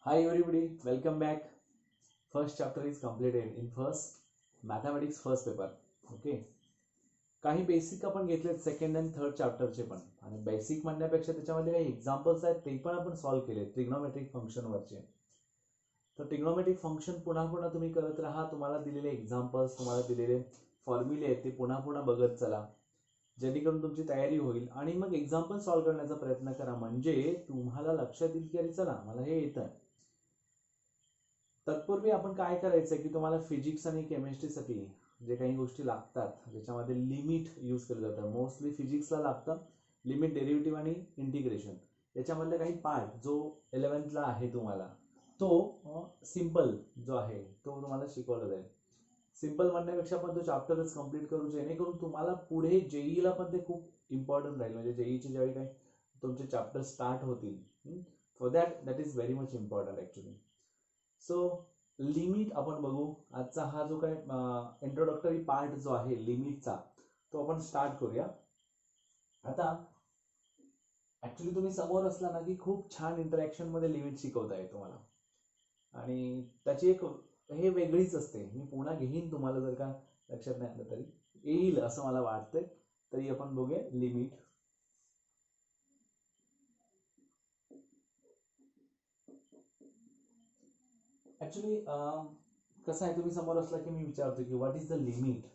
Hi everybody, welcome back. First chapter is completed in first mathematics first paper. Okay. काही basic आपण घेतलेत second and third चॅप्टरचे पण, आणि basic म्हणण्यापेक्षा त्याच्यामध्ये काही एक्झाम्पल्स आहेत ते पण आपण सॉल्व्ह केले ट्रिग्नोमेट्रिक फंक्शनवरचे. तर ट्रिग्नोमेट्रिक फंक्शन पुन्हा पुन्हा तुम्ही करत राहा. तुम्हाला दिलेले एक्झाम्पल्स, तुम्हाला दिलेले फॉर्म्युले आहेत ते पुन्हा पुन्हा बघत चला, जेणेकरून तुमची तयारी होईल. आणि मग एक्झाम्पल सॉल्व्ह करण्याचा प्रयत्न करा, म्हणजे तुम्हाला लक्षात येईल की अरे चला मला हे येतं. तत्पूर्वी आपण काय करायचं की तुम्हाला फिजिक्स आणि केमिस्ट्रीसाठी जे काही गोष्टी लागतात ज्याच्यामध्ये लिमिट यूज केलं जातं, मोस्टली फिजिक्सला लागतं लिमिट, डेरिव्हेटिव्ह आणि इंटिग्रेशन. याच्यामधले काही पार्ट जो 11th आहे तुम्हाला, तो सिम्पल जो आहे तो तुम्हाला शिकवला जाईल. सिम्पल म्हणण्यापेक्षा आपण तो चॅप्टरच कम्प्लीट करू, जेणेकरून तुम्हाला पुढे जेईला पण ते खूप इम्पॉर्टंट राहील. म्हणजे जेईचे ज्यावेळी काही तुमचे चॅप्टर स्टार्ट होतील, for that is very much important actually. So limit आपण बघू. आजचा हा जो काय इंट्रोडक्टरी पार्ट जो आहे लिमिटचा, तो आपण स्टार्ट करूया. आता ऍक्च्युली तुम्ही समोर असला ना की खूप छान इंटरॅक्शन मध्ये लिमिट शिकवता येईल तुम्हाला, आणि त्याची एक हे वेगळीच असते. मी पुन्हा घेईन, तुम्हाला जर का लक्षात नाही आलं तरी येईल असं मला वाटतंय. तरी आपण बघूया लिमिट. ऍक्च्युली कसं आहे, तुम्ही समोर असला की मी विचारतो की what is the limit.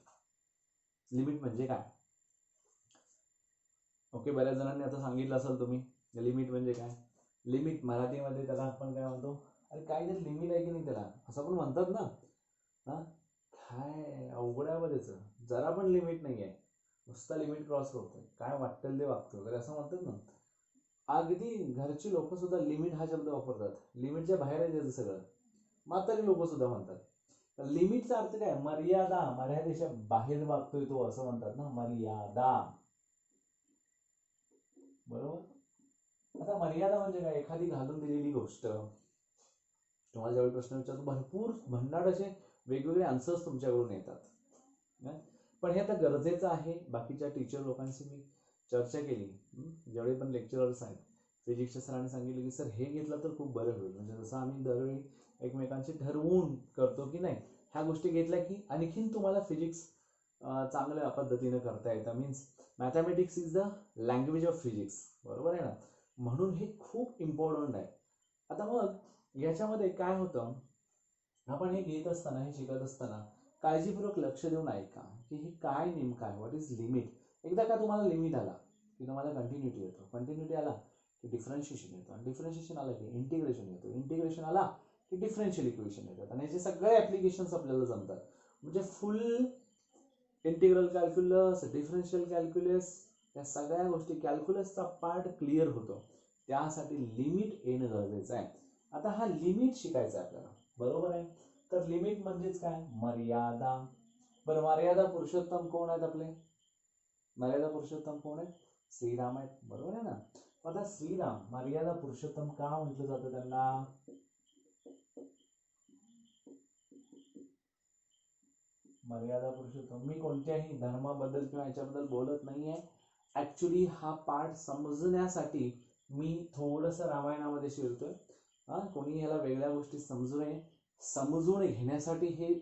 Limit म्हणजे काय? ओके, बऱ्याच जणांनी आता सांगितलं असेल तुम्ही लिमिट म्हणजे काय. लिमिट मराठीमध्ये त्याला आपण काय म्हणतो, अरे काय जर लिमिट आहे की नाही त्याला, असं पण म्हणतात ना. हा, काय अवघड आहे त्याचं, जरा पण लिमिट नाही आहे, नुसता लिमिट क्रॉस करतोय, काय वाटेल ते वागतो वगैरे असं म्हणतात ना. अगदी घरची लोक सुद्धा लिमिट हा शब्द वापरतात. लिमिटच्या बाहेर आहे त्याचं सगळं. म्हातारी लोक सुद्धा म्हणतात. लिमिटचा अर्थ काय? मर्यादा, मर्यादेच्या बाहेर वागतोय तो असं म्हणतात ना, मर्यादा. बरोबर. आता मर्यादा म्हणजे काय? एखादी घालून दिलेली गोष्ट. तुम्हाला ज्यावेळी प्रश्न विचारतो भरपूर भन्नाट असे वेगवेगळे आन्सर्स तुमच्याकडून येतात, पण हे आता गरजेचं आहे. बाकीच्या टीचर लोकांशी मी चर्चा केली, जेवढे पण लेक्चरर्स आहेत. फिजिक्सच्या सरांनी सांगितलं की सर हे घेतलं तर खूप बरं होईल, म्हणजे जसं आम्ही दरवेळी एकमेकांशी ठरवून करतो की नाही, ह्या गोष्टी घेतल्या की आणखीन तुम्हाला फिजिक्स चांगल्या पद्धतीने करता येतं. Means mathematics is the language of physics, बरोबर आहे ना. म्हणून हे खूप इम्पॉर्टंट आहे. आता मग याच्यामध्ये काय होतं, आपण हे घेत असताना, हे शिकत असताना काळजीपूर्वक लक्ष देऊन ऐका की हे काय नेमकं आहे, व्हॉट इज लिमिट. एकदा का तुम्हाला लिमिट आला की तुम्हाला कंटिन्युटी येतो, कंटिन्युटी आला की डिफरन्शिएशन येतो, आणि डिफरन्शिएशन आला की इंटिग्रेशन येतो, इंटिग्रेशन आला की डिफरन्शियल इक्वेशन येतात, आणि याचे सगळे ऍप्लिकेशन्स आपल्याला जमतात. म्हणजे फुल इंटिग्रल कॅल्क्युलस, डिफरन्शियल कॅल्क्युलस, या सगळ्या गोष्टी, कॅल्क्युलसचा पार्ट क्लिअर होतो. त्यासाठी लिमिट येणं गरजेचं आहे. आता हा लिमिट शिकायचा आहे आपल्याला, बरोबर आहे. तर लिमिट म्हणजेच काय? मर्यादा. बरं, मर्यादा पुरुषोत्तम कोण आहेत आपले? मर्यादा पुरुषोत्तम कोण आहेत? श्रीराम आहेत, बरोबर आहे ना. आता श्रीराम मर्यादा पुरुषोत्तम का म्हटलं जातं त्यांना? मर्यादा पुरुषोत्तम, मी कोणत्याही धर्माबद्दल किंवा याच्याबद्दल बोलत नाहीये. ऍक्च्युली हा पाठ समजण्यासाठी मी थोडस रामायणामध्ये शिरतोय. कोणी ह्याला वेगळ्या गोष्टी समजू नये, समजून घेण्यासाठी हे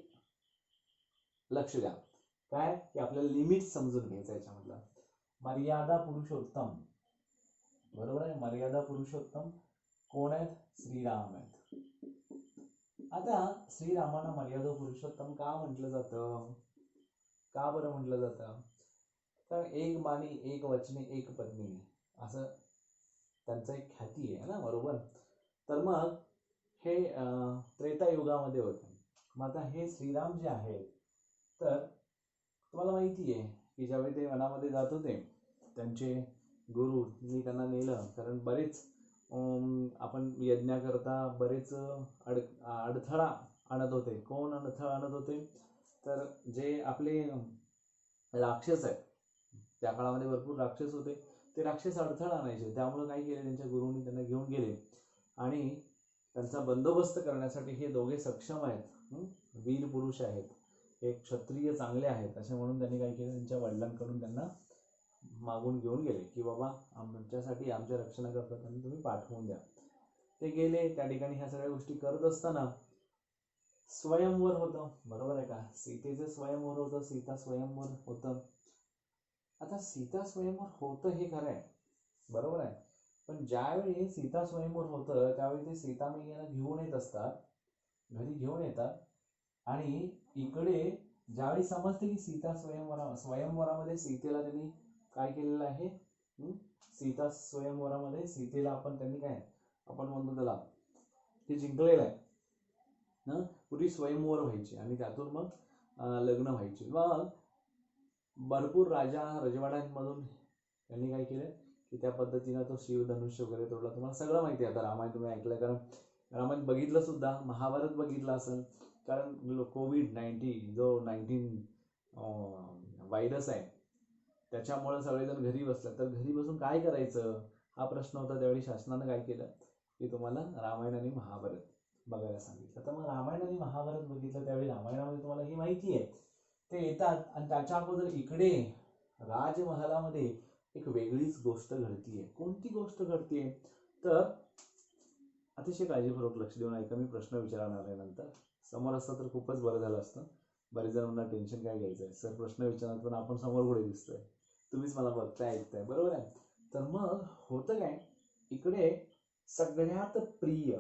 लक्ष द्या. काय की आपल्याला लिमिट समजून घ्यायचं याच्यामधलं. मर्यादा पुरुषोत्तम, बरोबर आहे. मर्यादा पुरुषोत्तम कोण आहेत? श्रीराम आहेत. आता श्रीरामांना मर्यादा पुरुषोत्तम का म्हटलं जातं? का बरं म्हटलं जातं? तर एक बाणी, एक वचने, एक पत्नी, असं त्यांचं एक ख्याती आहे ना, बरोबर. तर मग हे त्रेतायुगामध्ये होते. मग आता हे श्रीराम जे आहेत, तर तुम्हाला माहिती आहे की ज्यावेळी ते वनामध्ये जात होते, त्यांचे गुरुनी त्यांना नेलं, कारण बरेच आपण यज्ञाकरता बरेच अडथळा आणत होते. कोण अडथळा आणत होते? तर जे आपले राक्षस आहेत, त्या काळामध्ये भरपूर राक्षस होते, ते राक्षस अडथळा आणायचे. त्यामुळे काय केले, त्यांच्या गुरुंनी त्यांना घेऊन गेले, आणि त्यांचा बंदोबस्त करण्यासाठी हे दोघे सक्षम आहेत, वीर पुरुष आहेत, हे क्षत्रिय चांगले आहेत असे म्हणून त्यांनी काय केलं, त्यांच्या वडिलांकडून त्यांना मागून घेऊन गेले की बाबा आमच्यासाठी, आमच्या रक्षणाकरता त्यांनी तुम्ही पाठवून द्या. ते गेले त्या ठिकाणी. ह्या सगळ्या गोष्टी करत असताना स्वयंवर होतं, बरोबर आहे का? सीतेचं स्वयंवर होतं, सीता स्वयंवर होतं. आता सीता स्वयंवर होतं हे खरं आहे, बरोबर आहे, पण ज्यावेळी सीता स्वयंवर होतं त्यावेळी ते सीता मैयाला घेऊन येत असतात, घरी घेऊन येतात. आणि इकडे ज्यावेळी समजते की सीता स्वयंवरामध्ये सीतेला त्यांनी काय केलेलं आहे, सीता स्वयंवरामध्ये सीतेला त्यांनी काय आपण म्हणतो त्याला ते जिंकलेलं आहे ना. पूर्वी स्वयंवर व्हायची आणि त्यातून मग लग्न व्हायची. मग भरपूर राजा रजवाड्यांमधून त्यांनी काय केलं की त्या पद्धतीनं तो शिवधनुष्य वगैरे तोडला. तुम्हाला सगळं माहिती आहे, आता रामायण तुम्ही ऐकलंय, कारण रामायण बघितलं सुद्धा, महाभारत बघितलं असेल. कारण कोविड-19 जो 19 व्हायरस आहे त्याच्यामुळे सगळेजण घरी बसले, तर घरी बसून काय करायचं हा प्रश्न होता. त्यावेळी शासनानं काय केलं की तुम्हाला रामायण आणि महाभारत बघायला सांगितलं. तर मग रामायण आणि महाभारत बघितलं. त्यावेळी रामायणामध्ये तुम्हाला ही माहिती आहे ते येतात आणि त्याच्या अगोदर इकडे राजमहालामध्ये एक वेगळीच गोष्ट घडतीये. कोणती गोष्ट घडतीये तर अतिशय काळजीपूर्वक लक्ष देऊन ऐका, मी प्रश्न विचारणार आहे नंतर. समोर असतं तर खूपच बरं झालं असतं. बरेच जणांना टेन्शन काय घ्यायचंय, सर प्रश्न विचारणार पण आपण समोर पुढे दिसतोय, तुम्हीच मला बघताय ऐकताय, बरोबर आहे. तर मग होतं काय, इकडे सगळ्यात प्रिय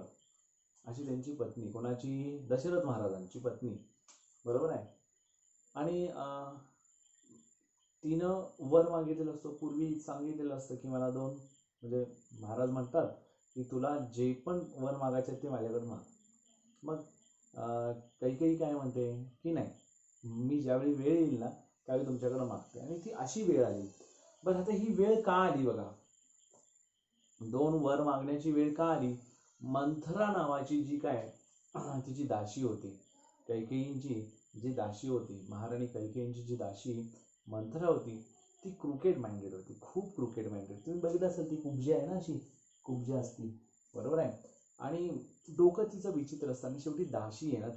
अशी त्यांची पत्नी, कोणाची, दशरथ महाराजांची पत्नी, बरोबर आहे. आणि तिनं वर मागितलेलं असतं. पूर्वी सांगितलेलं असतं की मला दोन, म्हणजे महाराज म्हणतात की तुला जे पण वर मागायचे ते माझ्याकडे माग. मग काही काय म्हणते की नाही, मी ज्यावेळी वेळ येईल ना त्यावेळी तुमच्याकडे मागते. आणि ती अशी वेळ आली. बरं, आता ही वेळ का आली बघा, दोन वर मागण्याची वेळ का आली. मंथरा नावाची जी काय तिची दासी होती, कैकेयींची जी दासी होती, महाराणी कैकेयींची जी दासी मंथरा होती, ती क्रुकेट माइंडेड होती, खूप क्रुकेट माइंडेड. तुम्ही बघितलं असेल ती कुब्जी आहे ना, अशी कुब्जी असती, बरोबर आहे. आणि डोकं तिचं विचित्र असतं. आणि शेवटी दासी आहे ना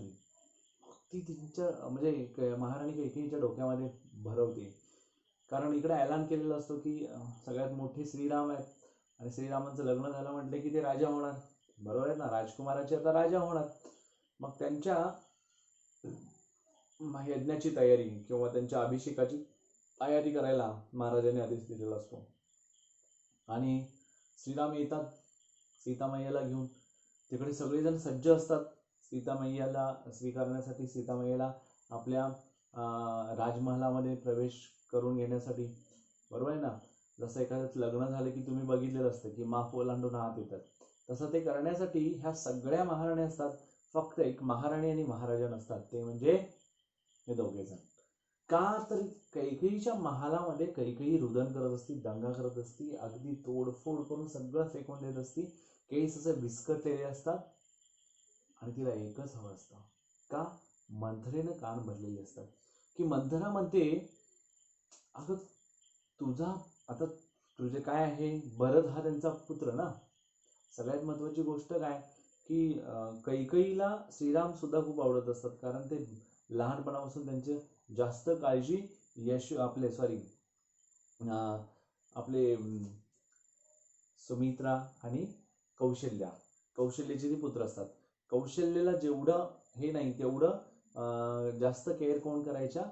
ती तिच्या म्हणजे महाराणी कैकेयीच्या डोक्यामध्ये भरवते. कारण इकडे ऐलान केलेलं असतो की सगळ्यात मोठे श्रीराम आहेत आणि श्रीरामांचं लग्न झालं म्हटलं की ते राजा होणार, बरोबर आहे ना, राजकुमाराचे आता राजा होणार. मग त्यांच्या यज्ञाची तयारी किंवा त्यांच्या अभिषेकाची तयारी करायला महाराजांनी आदेश दिलेला असतो. आणि श्रीराम येतात सीतामैयाला घेऊन. तिकडे सगळेजण सज्ज असतात सीतामैयाला स्वीकारण्यासाठी, सीतामैयाला आपल्या राजमहालामध्ये प्रवेश करून घेण्यासाठी, बरोबर आहे ना. जसं एखाद्याचं लग्न झालं की तुम्ही बघितलेलं असतं की माफ ओलांडून आत येतात, तसं ते करण्यासाठी ह्या सगळ्या महाराणी असतात. फक्त एक महाराणी आणि महाराजा नसतात, ते म्हणजे हे दोघे जण. का तर कैकेयीच्या महालामध्ये कैकेयी रुदन करत असती, दंगा करत असती, अगदी तोडफोड करून सगळं फेकून देत असती. केस असे विस्कटलेले असतात आणि तिला एकच हवं असतं. का? मंथरेनं कान भरलेले असतात. की मंथरा म्हणते, अगं तुझा आता तुझे काय आहे, भरत हा त्यांचा पुत्र ना. सगळ्यात महत्वाची गोष्ट काय की कैकेयीला श्रीराम सुद्धा खूप आवडत असतात, कारण ते लहानपणापासून त्यांचे जास्त काळजी आपले सुमित्रा आणि कौशल्याचे जे पुत्र असतात, कौशल्याला जेवढं हे नाही तेवढं जास्त केअर कोण करायच्या,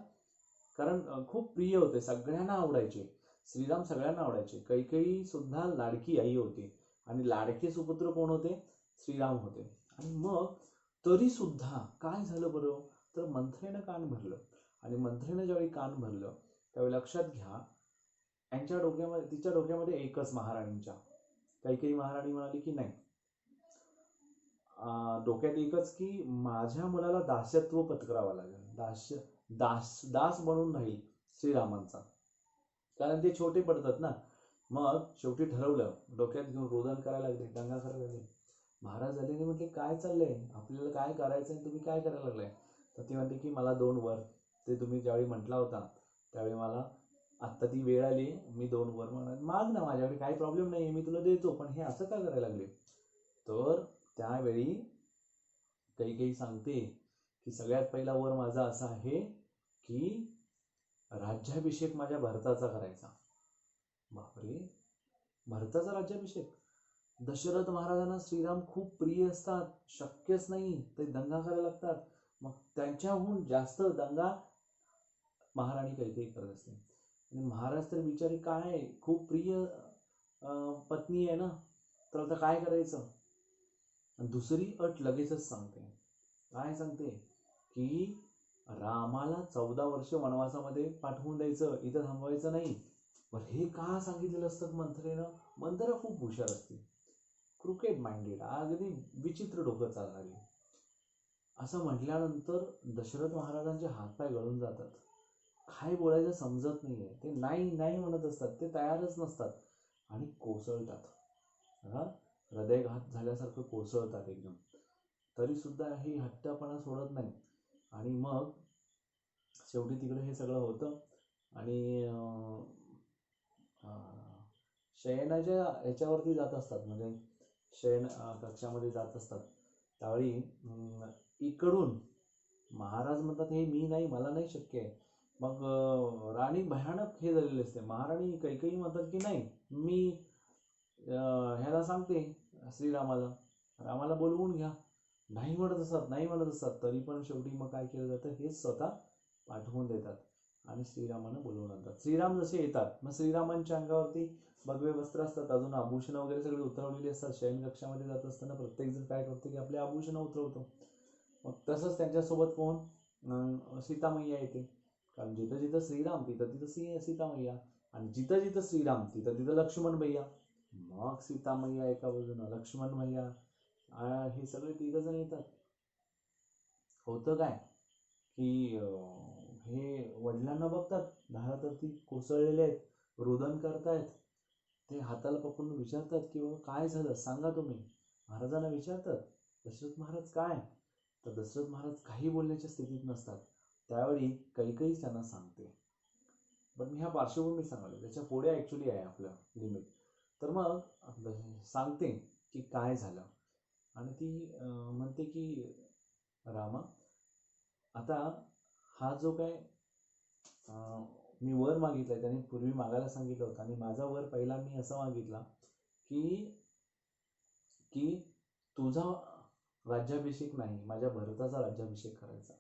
कारण खूप प्रिय होते, सगळ्यांना आवडायचे. श्रीराम सगळ्यांना आवडायचे. कैकेयी सुद्धा लाडकी आई होती आणि लाडके सुपुत्र कोण होते, श्रीराम होते. आणि मग तरी सुद्धा काय झालं बरं, तर मंथरेनं कान भरलं. आणि मंथरेनं ज्यावेळी कान भरलं त्यावेळी लक्षात घ्या, यांच्या डोक्यामध्ये, तिच्या डोक्यामध्ये एकच, महाराणींच्या, कैकेयी महाराणी म्हणाली की नाही, डोक्यात एकच की माझ्या मुलाला दास्यत्व पत्करावं लागेल, दास बनून राहील श्रीरामांचा, कारण ते छोटे पडतात ना. मग शेवटी ठरवलं, डोक्यात घेऊन रोदन करायला लागले, दंगा करायला लागले. महाराज झाले म्हटले काय चाललंय, आपल्याला काय करायचंय, तुम्ही काय करायला लागलाय. तर ती म्हणते की मला 2 वर, ते तुम्ही ज्यावेळी म्हटला होता त्यावेळी मला आत्ता ती वेळ आली, मी 2 वर माग ना, माझ्याकडे काही प्रॉब्लेम नाहीये, मी तुला देतो, पण हे असं का करायला लागले. तर त्यावेळी कैकेयी सांगते की सगळ्यात पहिला वर माझा असा आहे की राज्याभिषेक माझ्या भरताचा करायचा. बापरे, भरताचा राज्याभिषेक, दशरथ महाराजांना श्रीराम खूप प्रिय असतात, शक्यच नाही ते दंगा करायला लागतात. मग त्यांच्याहून जास्त दंगा महाराणी कैकेयी करत असते. आणि महाराज तर बिचारी काय खूप प्रिय पत्नी आहे ना, तर आता काय करायचं. दुसरी अट लगेचच सांगते. काय सांगते की रामाला 14 वर्ष वनवासामध्ये पाठवून द्यायचं, इथं थांबवायचं नाही. पण हे का सांगितलेलं असतं मंथरेनं. मंथरा खूप हुशार असते, क्रिकेट माइंडेड, अगदी विचित्र डोकं चालणारी. असं म्हटल्यानंतर दशरथ महाराजांचे हातपाय गळून जातात. काय बोलायचं समजत नाहीये. ते नाही नाही म्हणत असतात, ते तयारच नसतात आणि कोसळतात. हृदयघात झाल्यासारखं कोसळतात एकदम. तरी सुद्धा ही हट्टपणा सोडत नाही. आणि मग शेवटी तिकडे हे सगळं होतं आणि शयनाच्या ह्याच्यावरती जात असतात, म्हणजे शयन कक्षामध्ये जात असतात. त्यावेळी इकडून महाराज म्हणतात हे मी नाही, मला नाही शक्य आहे. मग राणी भयानक हे झालेली असते. महाराणी कैकेयी म्हणतात की नाही, मी ह्याला सांगते श्रीरामाला, रामाला बोलवून घ्या. नाही म्हणत असतात, नाही म्हणत असतात. तरी पण शेवटी मग काय केलं जातं, हेच स्वतः पाठवून देतात आणि श्रीरामानं बोलवून आणतात. श्रीराम जसे येतात, मग श्रीरामांच्या अंगावरती भगवे वस्त्र असतात, अजून आभूषणं वगैरे सगळे उतरवलेली असतात. शयन कक्षामध्ये जात असताना प्रत्येक जण काय करतो की आपले आभूषणं उतरवतो. मग तसंच त्यांच्यासोबत कोण, सीतामय्या येते. कारण जिथं जिथं श्रीराम तिथं तिथं सीतामय्या, आणि जिथं जिथं श्रीराम तिथं तिथं लक्ष्मण भैया. मग सीतामय्या एका बाजूनं, लक्ष्मण भैया, हे सगळे तिघ जण येतात. होतं काय की हे वडिलांना बघतात, धारातरती कोसळलेले आहेत, रुदन करतायत. ते हाताला पकडून विचारतात की बाबा काय झालं सांगा तुम्ही. महाराजांना विचारतात दशरथ महाराज काय. तर दशरथ महाराज काही बोलण्याच्या स्थितीत नसतात. त्यावेळी कैकेयी त्यांना सांगते. पण मी ह्या पार्श्वभूमी सांगायला, त्याच्या पुढे ॲक्च्युली आहे आपलं लिमिट. तर मग सांगते की काय झालं. आणि ती म्हणते की रामा, आता हा जो काय मी वर मागितलाय, त्याने पूर्वी मागायला सांगितलं होतं, आणि माझा वर पहिला मी असा मागितला की की तुझा राज्याभिषेक नाही, माझ्या भरताचा राज्याभिषेक करायचा.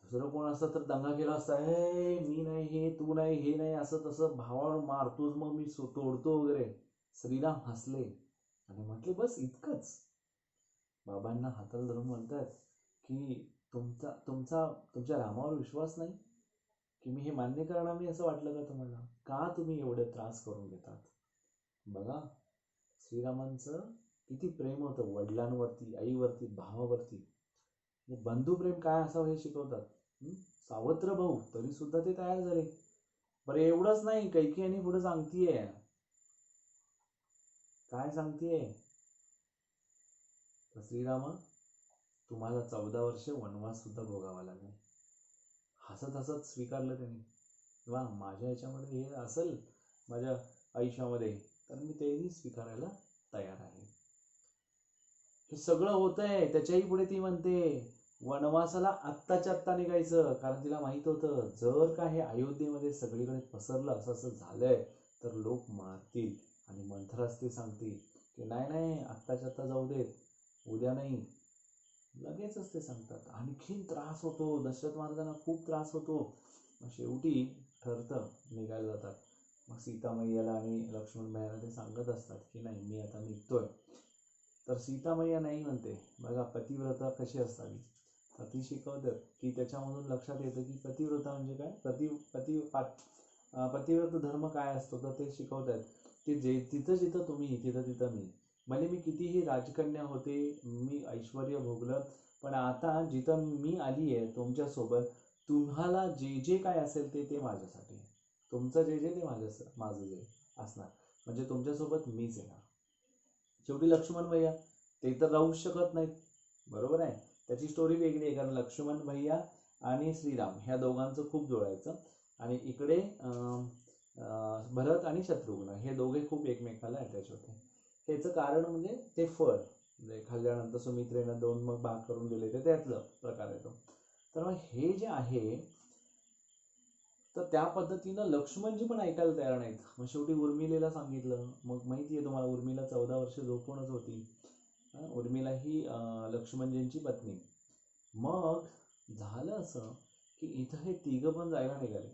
दुसरं कोण असतं तर दंगा केला असता, हे मी नाही, हे तू नाही, हे नाही, असं तसं भावावर मारतोच मग मी तोडतो वगैरे. श्रीराम हसले आणि म्हटले बस इतकंच. बाबांना हाताला धरून म्हणतात की तुमच्या रामावर विश्वास नाही की मी हे मान्य करणार नाही, असं वाटलं का तुम्हाला. का तुम्ही एवढे त्रास करून घेतात. बघा श्रीरामांचं किती प्रेम होतं वडिलांवरती, आईवरती, भावावरती. बंधुप्रेम काय असावं हे शिकवतात. सावत्र भाऊ तरी सुद्धा ते तयार झाले. बरं एवढंच नाही, कैकेयी आणि पुढे सांगतीये. काय सांगतीये, श्रीरामा तुम्हाला 14 वर्ष वनवास सुद्धा भोगावा लागेल. हसत हसत स्वीकारलं त्यांनी. वा, माझ्या ह्याच्यामध्ये हे असेल माझ्या आयुष्यामध्ये तर मी तेही स्वीकारायला तयार आहे. हे सगळं होतंय. त्याच्याही पुढे ती म्हणते वनवासाला आत्ताच्या आत्ता निघायचं, कारण तिला माहित होतं जर का हे अयोध्येमध्ये सगळीकडे पसरलं, असं असं झालंय तर लोक मारतील. आणि मंथराज ते सांगतील की नाही नाही आत्ताच्या आत्ता जाऊ देत, उद्या नाही. लगेचच ते सांगतात. आणखीन त्रास होतो दशरथ महाराजांना, खूप त्रास होतो. मग शेवटी ठरतं, निघायला जातात. मग सीतामय्याला आणि लक्ष्मण भैयाला ते सांगत असतात की नाही मी आता निघतोय. तर सीतामय्या नाही म्हणते. बघा पतिव्रता कशी असावी, तर ती शिकवतात की त्याच्यामधून लक्षात येतं की पतिव्रता म्हणजे काय, पतिव्रत धर्म काय असतो तर ते शिकवतात की जिथं जिथं तुम्ही तिथं तिथं मी. म्हणजे मी कितीही राजकन्या होते, मी ऐश्वर भोगलं, पण आता जिथं मी आली आहे तुमच्यासोबत, तुम्हाला जे जे काय असेल ते माझ्यासाठी, तुमचं जे जे ते माझं जे असणार, म्हणजे तुमच्यासोबत मीच येणार. शेवटी लक्ष्मण भैया ते तर राहूच शकत नाहीत, बरोबर आहे. त्याची स्टोरी वेगळी आहे, कारण लक्ष्मण भैया आणि श्रीराम ह्या दोघांचं खूप जुळायचं. आणि इकडे भरत आणि शत्रुघ्न हे दोघे खूप एकमेकाला अटॅच होते. ह्याचं कारण म्हणजे ते फळ, म्हणजे खाल्ल्यानंतर सुमित्रेनं 2 मग भाग करून दिले, ते त्यातलं प्रकार येतो. तर मग हे जे आहे तर त्या पद्धतीनं लक्ष्मणजी पण ऐकायला तयार नाहीत. मग शेवटी उर्मिलेला सांगितलं. मग माहिती आहे तुम्हाला, उर्मिला 14 वर्ष झोपूनच होती. उर्मिला ही लक्ष्मणजींची पत्नी. मग झालं असं की इथं हे तिघं पण जायला निघाले.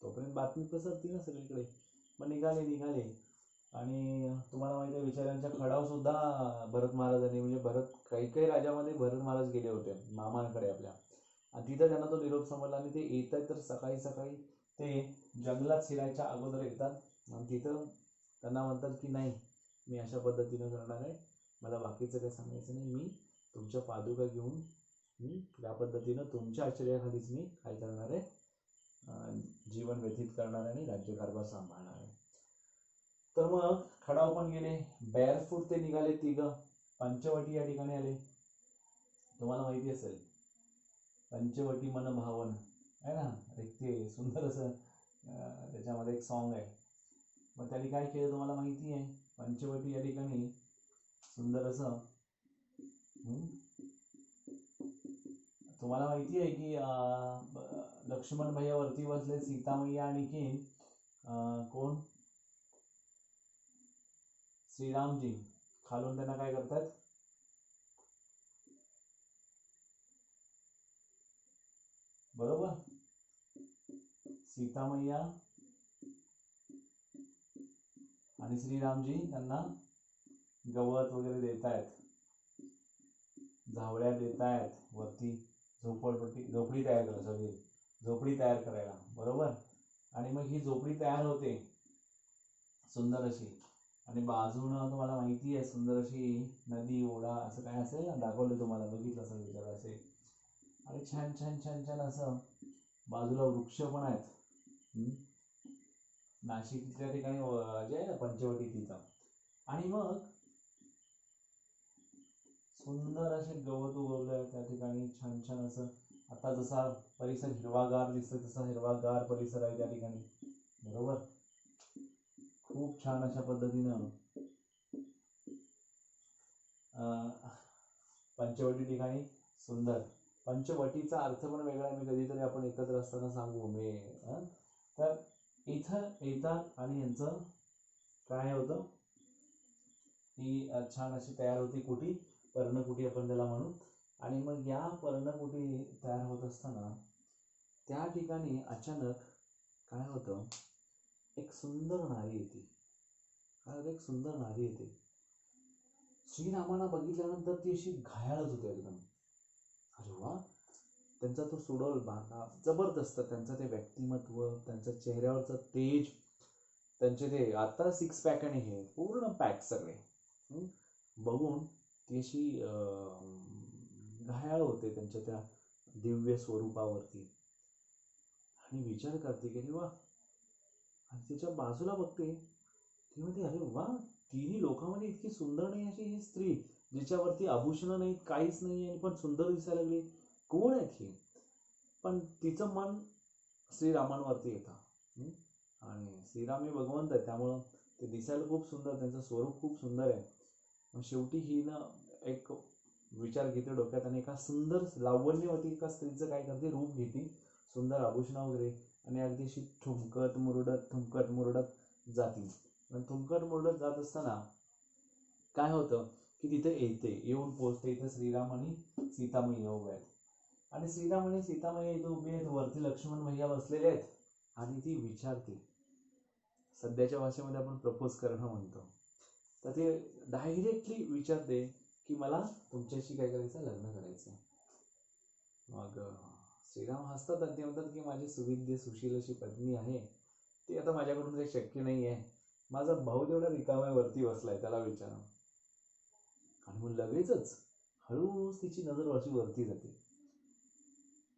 तोपर्यंत बातमी पसरती ना सगळीकडे. मग निघाले आणि तुम्हाला माहिती आहे विचारांच्या खडाव सुद्धा भरत महाराजांनी, म्हणजे भरत काही राजामध्ये भरत महाराज गेले होते मामांकडे आपल्या, आणि तिथं त्यांना तो निरोप समजला. आणि ते येत आहेत तर सकाळी सकाळी ते जंगलात शिरायच्या अगोदर येतात आणि तिथं त्यांना म्हणतात की नाही, मी अशा पद्धतीनं करणार आहे, मला बाकीचं काही सांगायचं नाही, मी तुमच्या पादुका घेऊन त्या पद्धतीनं तुमच्या आश्चर्याखालीच मी काय करणार आहे, जीवन व्यतीत करणार आहे आणि राज्यकारभार सांभाळणार आहे. तर मग खडाव पण गेले, बेअरफूट ते निघाले तिघं. पंचवटी या ठिकाणी आले. तुम्हाला माहिती असेल पंचवटी मन भावन आहे ना, एक ते सुंदर असं त्याच्यामध्ये एक सॉन्ग आहे. मग त्यांनी काय केलं तुम्हाला माहिती आहे, पंचवटी या ठिकाणी सुंदर असं तुम्हाला माहिती आहे की लक्ष्मण भैया वरती बसले, सीतामैया आणखी कोण, श्रीरामजी खालून त्यांना काय करतात, बरोबर, सीतामैया आणि श्रीरामजी त्यांना गवत वगैरे देत आहेत, झावळ्या देत आहेत, वरती झोपडी तयार करायला, झोपडी तयार करायला, बरोबर. आणि मग ही झोपडी तयार होते सुंदर अशी, आणि बाजूनं तुम्हाला माहिती आहे सुंदर अशी नदी ओढा असं काय असेल ना, दाखवले तुम्हाला, बघितलं असं विचार असे, आणि छान छान छान छान असं बाजूला वृक्ष पण आहेत. नाशिकच्या ठिकाणी जे आहे ना पंचवटी तिथं. आणि मग सुंदर असे गवत उगवलंय त्या ठिकाणी, छान छान असं. आता जसा परिसर हिरवागार दिसतोय तसा हिरवागार परिसर आहे त्या ठिकाणी, बरोबर. खूप छान अशा पद्धतीनं पंचवटी ठिकाणी सुंदर. पंचवटीचा अर्थ पण वेगळा आहे, मी कधीतरी आपण एकत्र असताना सांगू मी. तर इथं येतात आणि यांचं काय होतं, ही छान अशी तयार होती कुटी, पर्णकुटी आपण त्याला म्हणू. आणि मग या पर्णकुटी तयार होत असताना त्या ठिकाणी अचानक काय होतं, एक सुंदर नारी येते. एक सुंदर नारी येते. श्रीरामांना बघितल्यानंतर ती अशी घायाळच होते एकदम. अरे वा, त्यांचा तो सुडोल बांधा जबरदस्त, त्यांचं ते व्यक्तिमत्व, त्यांच्या चेहऱ्यावरचं तेज, त्यांचे ते आता 6 पॅक आणि हे पूर्ण पॅक सगळे बघून ती अशी घायाळ होते त्यांच्या त्या दिव्य स्वरूपावरती. आणि विचार करते की अरे वा, आणि तिच्या बाजूला बघते, ती म्हणते अरे वा, तिन्ही लोकांमध्ये इतकी सुंदर नाही अशी ही स्त्री, जिच्यावरती आभूषणं नाहीत, काहीच नाही, आणि पण सुंदर दिसायला लागली, कोण आहेत ही. पण तिचं मन श्रीरामांवरती येतं. आणि श्रीराम हे भगवंत आहे, त्यामुळं ते दिसायला खूप सुंदर, त्यांचं स्वरूप खूप सुंदर आहे. मग शेवटी ही ना एक विचार घेते डोक्यात, आणि एका सुंदर लावण्यवती एका स्त्रीचं काय करते, रूप घेते, सुंदर आभूषणं वगैरे, आणि अगदी अशी ठुमकत मुरडत जाती. आणि ठुमकत मुरडत जात असताना काय होतं की तिथे येऊन पोहोचते, इथे श्रीराम आणि सीतामैया उभे आहेत. आणि श्रीराम आणि सीतामैया इथे उभे आहेत, वरती लक्ष्मण भैया बसलेले आहेत. आणि ती विचारते, सध्याच्या भाषेमध्ये आपण प्रपोज करणं म्हणतो, तर ते डायरेक्टली विचारते की मला तुमच्याशी काय करायचं, लग्न करायचं. मग श्रीराम हसतात आणि ते म्हणतात की माझी सुविद्य सुशील अशी पत्नी आहे, ती आता माझ्याकडून काही शक्य नाही आहे, माझा भाऊ तेवढा रिकाम्यावरती बसलाय, त्याला विचारा. आणि मग लगेचच हळूच तिची नजर अशी वरती जाते,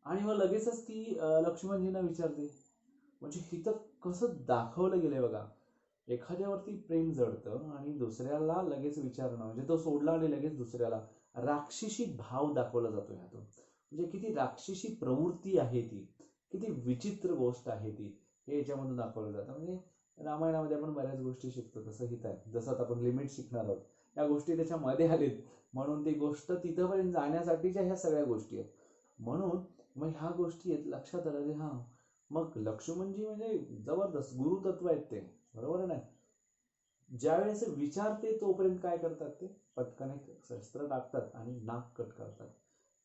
आणि मग लगेचच ती लक्ष्मणजींना विचारते. म्हणजे हिथं कसं दाखवलं गेलंय बघा, एखाद्यावरती प्रेम जडतं आणि दुसऱ्याला लगेच विचारणं, म्हणजे तो सोडला आणि लगेच दुसऱ्याला, राक्षसी भाव दाखवला जातो ह्यातून. म्हणजे किती राक्षसी प्रवृत्ती आहे ती, किती विचित्र गोष्ट आहे ती, हे याच्यामधून दाखवलं जातं. म्हणजे रामायणामध्ये आपण बऱ्याच गोष्टी शिकतो, तसं हित आहे, जसं आता आपण लिमिट शिकणार आहोत, या गोष्टी त्याच्यामध्ये आलेत, म्हणून ती गोष्ट तिथंपर्यंत जाण्यासाठीच्या ह्या सगळ्या गोष्टी आहेत. म्हणून मग ह्या गोष्टी आहेत, लक्षात आलं की हां मग लक्ष्मणजी म्हणजे जबरदस्त गुरुतत्व आहेत ते, बरोबर आहे ना. ज्यावेळेस विचारते तोपर्यंत काय करतात ते पटकन एक शस्त्र टाकतात आणि नाक कट करतात.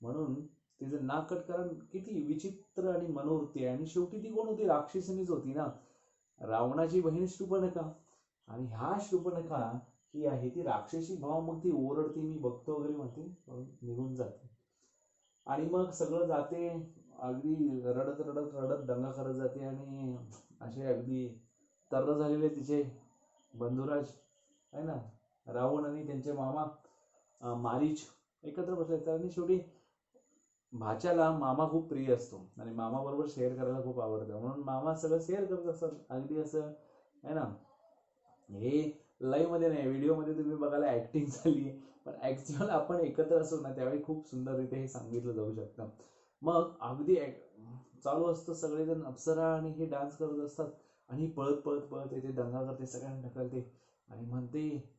म्हणून तिचं नाक कट करा, किती विचित्र आणि मनोवृत्ती आहे. आणि शेवटी ती कोण होती? राक्षसीनीच होती ना, रावणाची बहीण शूर्पणखा. आणि ह्या शूर्पणखा ही आहे ती राक्षसी भाव. मग ती ओरडते, मी बघतो वगैरे म्हणते, निघून जाते. आणि मग सगळं जाते, अगदी रडत रडत रडत दंगा करत जाते. आणि असे अगदी तर्र झालेले तिचे बंधुराज आहे ना, रावण आणि त्यांचे मामा मारीच एकत्र बसायचे. आणि शेवटी भाच्याला मामा खूप प्रिय असतो आणि मामा बरोबर शेअर करायला खूप आवडतं, म्हणून मामा सगळं शेअर करत असतात, अगदी असं आहे ना. हे लाईव्ह मध्ये नाही, व्हिडिओ मध्ये तुम्ही बघायला ऍक्टिंग झाली, पण ऍक्च्युअल आपण एकत्र असू ना त्यावेळी खूप सुंदररीत्या हे सांगितलं जाऊ शकतं. मग अगदी चालू असतं, सगळेजण अप्सरा आणि हे डान्स करत असतात. आणि पळत पळत पळत येते, दंगा करते, सगळ्यांना ढकलते आणि म्हणते,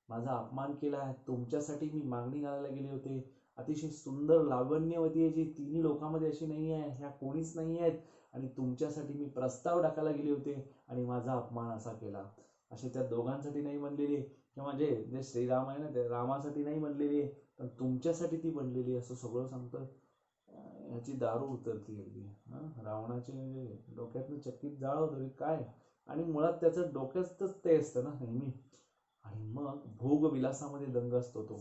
माझा अपमान केला, तुमच्यासाठी मी मागणी घालायला गेले होते, अतिशय सुंदर लावण्यवती आहे जी तिन्ही लोकांमध्ये अशी नाही आहे, ह्या कोणीच नाही आहेत, आणि तुमच्यासाठी मी प्रस्ताव टाकायला गेले होते आणि माझा अपमान असा केला. असे त्या दोघांसाठी नाही बनलेली, किंवा जे श्रीराम आहे ना ते रामासाठी नाही बनलेली, पण तुमच्यासाठी ती बनलेली, असं सगळं सांगतं. ह्याची दारू उतरती अगदी. रावणाचे म्हणजे डोक्यातनं चक्कीत जाळ होतं काय. आणि मुळात त्याचं डोक्यातच ते असतं ना नेहमी. आणि मग भोग विलासामध्ये दंग असतो तो.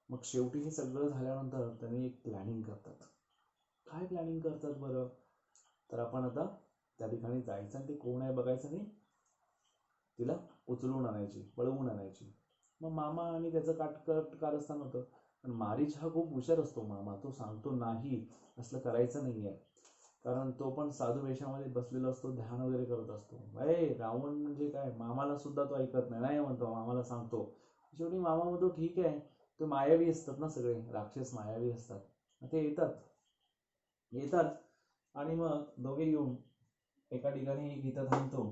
मग शेवटी हे सगळं झाल्यानंतर त्यांनी एक प्लॅनिंग करतात. काय प्लॅनिंग करतात बरं? तर आपण आता त्या ठिकाणी जायचं आणि ते कोण आहे बघायचं नाही, तिला उचलून आणायची, पळवून आणायची. मग मामा आणि त्याचं काटकट कारस्थान होतं. पण मारीच हा खूप हुशार असतो मामा, तो सांगतो नाही, असलं करायचं नाहीये. कारण तो पण साधू वेशामध्ये बसलेला असतो, ध्यान वगैरे करत असतो. रावण म्हणजे काय, मामाला सुद्धा तो ऐकत नाही म्हणतो, मामाला सांगतो. शेवटी मामा म्हणतो ठीक आहे. तो मायावी असतात ना, सगळे राक्षस मायावी असतात. ते येतात येतात आणि मग दोघे येऊन एका ठिकाणी इथं थांबतो.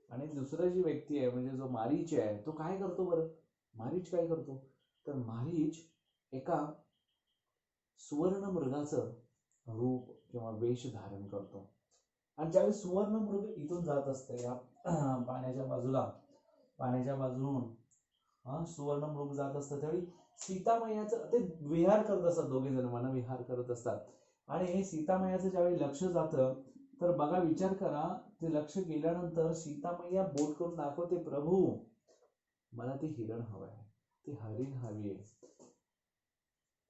आणि दुसरा जी व्यक्ती आहे म्हणजे जो मारीच आहे, तो काय करतो बरं? मारीच काय करतो? तर मारीच एका सुवर्ण मृगाचं रूप किंवा वेश धारण करतो. आणि ज्यावेळी सुवर्ण मृग इथून जात असतं या पाण्याच्या बाजून सुवर्ण मृग जात असतं, त्यावेळी सीतामय्याचं ते विहार करत असतात, दोघे जण मनविहार करत असतात. आणि सीतामय्याचं ज्यावेळी लक्ष जातं, तर बघा विचार करा, ते लक्ष गेल्यानंतर सीतामय्या बोट करून दाखवते, प्रभू मला ते हिरण हवं आहे, ते हरिण हवी आहे.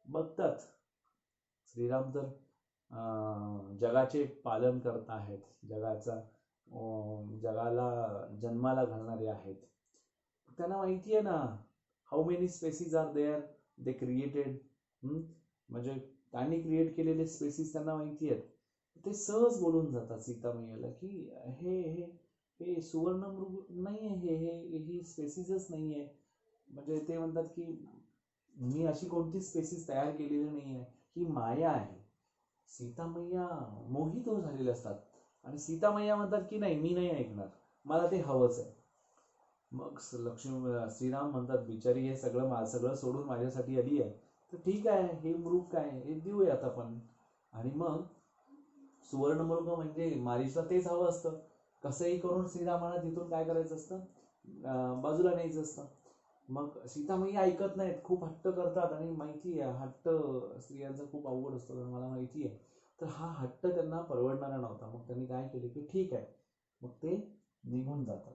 बघतात श्रीराम तर जगाचे पालन करत आहेत, जगाला जन्माला घालणारे आहेत. त्यांना माहिती आहे ना, how many species are there they created. म्हणजे त्यांनी क्रिएट केलेले स्पेसीस त्यांना माहिती आहेत. ते सहज बोलून जातात सीतामय्याला की हे हे हे सुवर्ण मृग नाही आहे, ही स्पेसीसच नाही आहे. म्हणजे ते म्हणतात की मी अशी कोणती स्पेसीस तयार केलेली नाही आहे, ही माया आहे. सीतामय्या मोहित झालेले असतात आणि सीतामय्या म्हणतात की नाही, मी नाही ऐकणार, मला ते हवंच आहे. मग श्रीराम म्हणतात, बिचारी हे सगळं सोडून माझ्यासाठी आली आहे, तर ठीक आहे, हे मृग काय हे देऊयात आपण. आणि मग सुवर्ण मृग म्हणजे मारीचला तेच हवं असतं. कसंही करून श्रीरामाला तिथून काय करायचं असतं, बाजूला न्यायचं असतं. मग सीतामय्या ऐकत नाहीत, खूप हट्ट करतात. आणि माहिती आहे हट्ट स्त्रियांचा खूप अवघड असतो, मला माहिती आहे. तर हा हट्ट त्यांना परवडणारा नव्हता. मग त्यांनी काय केले की ठीक आहे, मग ते निघून जातात.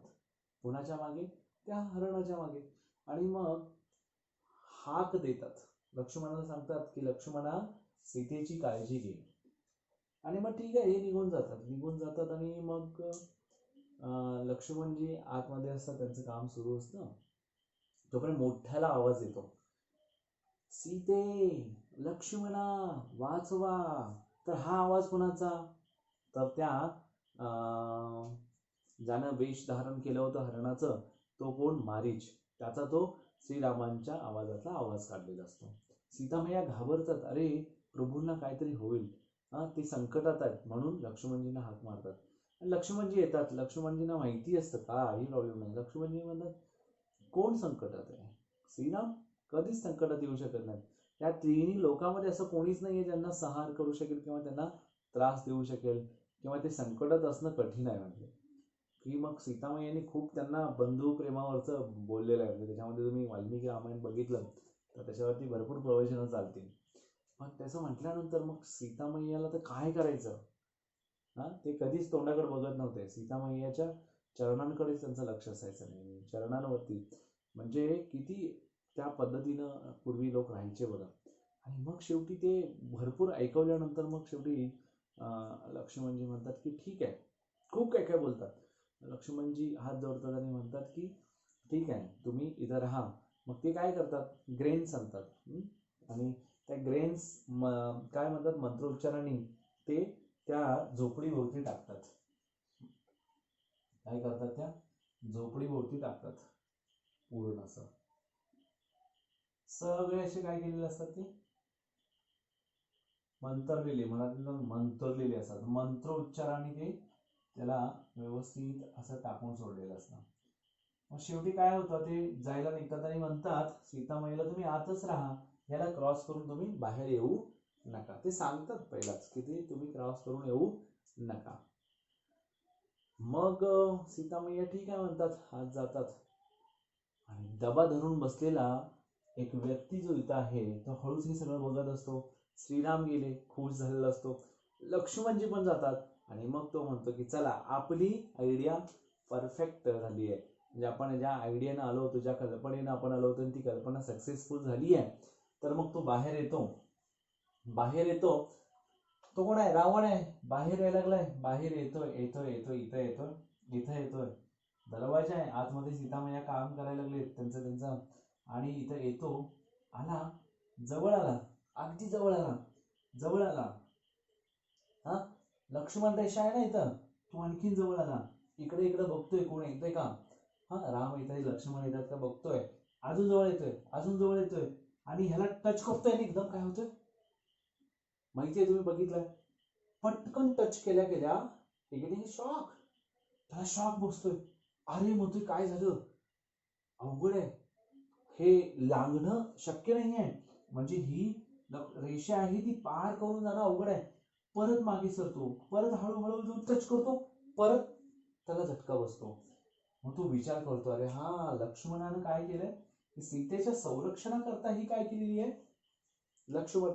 कुणाच्या मागे? त्या हरणाच्या मागे. आणि मग हाक देतात, लक्ष्मणाला सांगतात की लक्ष्मणा, सीतेची काळजी घे. आणि मग ठीक आहे, हे निघून जातात. आणि मग लक्ष्मणजी आतमध्ये असतात, त्यांचं काम सुरू असतं. तोपर्यंत मोठ्याला आवाज येतो, सीते, लक्ष्मणा, वाचवा. तर हा आवाज कोणाचा? तर त्या ज्यानं वेश धारण केलं होतं हरणाचं, तो कोण? मारीच. त्याचा तो श्रीरामांच्या आवाजाचा आवाज काढलेला असतो. सीतामय्या घाबरतात, अरे प्रभूंना काहीतरी होईल, ते संकटात आहेत. म्हणून लक्ष्मणजींना हाक मारतात. आणि लक्ष्मणजी येतात. लक्ष्मणजींना माहिती असतं काही प्रॉब्लेम नाही. लक्ष्मणजी म्हणतात, कोण संकटात आहे? श्रीराम कधीच संकटात येऊ शकत नाही. त्या तिन्ही लोकांमध्ये असं कोणीच नाहीये ज्यांना संहार करू शकेल किंवा त्यांना त्रास देऊ शकेल. किंवा ते संकटात असणं कठीण आहे म्हणजे, की मग सीतामाईंनी खूप त्यांना बंधू प्रेमावरचं बोललेलं आहे. म्हणजे त्याच्यामध्ये तुम्ही वाल्मिकी रामायण बघितलं तर त्याच्यावरती भरपूर प्रवचनं चालतील. पण त्याचं म्हटल्यानंतर मग सीतामय्याला तर काय करायचं, हा ते कधीच तोंडाकडे बघत नव्हते. सीतामय्याच्या चरणांकडेच त्यांचं लक्ष असायचं नाही, चरणांवरती. म्हणजे किती त्या पद्धतीनं पूर्वी लोक राहायचे बघा. आणि मग शेवटी ते भरपूर ऐकवल्यानंतर मग शेवटी लक्ष्मणजी म्हणतात की ठीक आहे, खूप काय काय बोलतात. लक्ष्मणजी हात जोडतात आणि म्हणतात की ठीक आहे, तुम्ही इथं राहा. मग ते काय करतात, ग्रेन्स आणतात. आणि त्या ग्रेन्स काय म्हणतात, मंत्रोच्चाराने ते त्या झोपडीभोवती टाकतात. काय करतात, त्या झोपडीभोवती टाकतात. पूर्ण असं सगळे असे काय केलेले असतात, ते मंत्रलेले, मनातून मंत्रलेले असतात. मंत्रोच्चाराने ते त्याला व्यवस्थित असं टाकून सोडलेलं असतं. मग शेवटी काय होतं, ते जायला निघतात आणि म्हणतात सीतामाईला तुम्ही आतच राहा, याला क्रॉस करून तुम्ही बाहेर येऊ नका. ते सांगतात पहिलाच की ते तुम्ही क्रॉस करून येऊ नका. मग सीतामय्या ठीक आहे म्हणतात, आत जातात. आणि डबा धरून बसलेला एक व्यक्ती जो इथं आहे तो हळूच हे सगळं बघत असतो. श्रीराम गेले, खुश झालेला असतो. लक्ष्मणजी पण जातात आणि मग तो म्हणतो की चला, आपली आयडिया परफेक्ट झाली आहे. म्हणजे आपण ज्या आयडियानं आलो होतो, ज्या कल्पनेनं आपण आलो होतो, ती कल्पना सक्सेसफुल झाली आहे. तर मग तो बाहेर येतो. तो कोण आहे, रावण आहे. बाहेर यायला लागलाय, बाहेर येतोय इथं येतोय. दरवाजा आहे, आतमध्ये सीतामैया काम करायला लागले त्यांचं. आणि इथं येतो, आला, जवळ आला, अगदी जवळ आला. हा, लक्ष्मण रेषा आहे ना इथं, तू आणखीन जवळ आला. इकडे बघतोय, कोण येतोय का. हा, राम येत लक्ष्मण येतात का बघतोय. अजून जवळ येतोय आणि ह्याला टच करतोय आणि एकदम काय होतोय माहितीये, तुम्ही बघितलंय. पटकन टच केल्या शॉक, त्याला शॉक बसतोय. अरे म्हणतोय काय झालं, अवघड आहे, हे लांघणं शक्य नाही आहे. म्हणजे ही रेषा आहे, ती पार करून जाणं अवघड आहे. परत मागे सरतो, परत हळूहळू टच करतो, परत त्याला झटका बसतो. मग तो विचार करतो, अरे हा, लक्ष्मणानं काय केलंय, सीतेच्या संरक्षणाकरता ही काय केलेली आहे, लक्ष्मण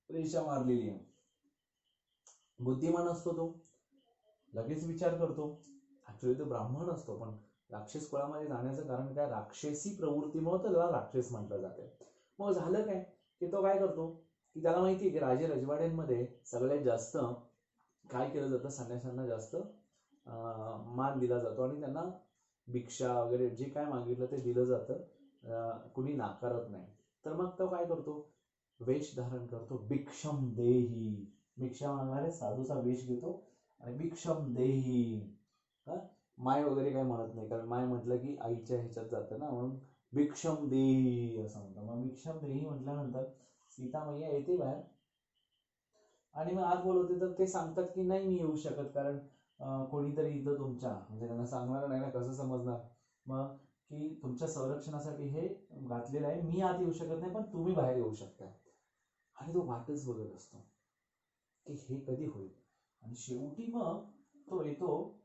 रेषा मारलेली आहे. बुद्धिमान असतो तो, लगेच विचार करतो. ऍक्च्युली तो ब्राह्मण असतो, पण राक्षस कुळामध्ये जाण्याचं कारण काय, राक्षसी प्रवृत्तीमुळे त्याला राक्षस म्हटलं जाते. मग झालं काय की तो काय करतो की त्याला माहिती आहे की राजे रजवाड्यांमध्ये सगळ्यात जास्त काय केलं जातं, संन्याशांना जास्त मान दिला जातो आणि त्यांना भिक्षा वगैरे जे काय मागितलं ते दिलं जातं, कुणी नाकारत नाही. तर मग तो काय करतो, वेश धारण करतो, भिक्षम देही, भिक्षा मागणारे साधूचा वेश घेतो आणि भिक्षम देही, माय वगैरे काही म्हणत नाही, कारण माय म्हटलं की आईच्या ह्याच्यात जातं ना, म्हणून भिक्षम देही असं म्हणतो. मग भिक्षम देही म्हटल्यानंतर सीतामैया येते बाहेर आणि मग आत बोलवते. तर ते सांगतात की नाही, मी येऊ शकत, कारण कोणीतरी इथं तुमच्या, म्हणजे त्यांना सांगणार नाही ना, कसं समजणार मग की तुमच्या संरक्षणासाठी हे घातलेलं आहे, मी आत येऊ शकत नाही, पण तुम्ही बाहेर येऊ शकता. आणि तो वाटच बघत असतो की हे कधी होईल. आणि शेवटी मग तो येतो.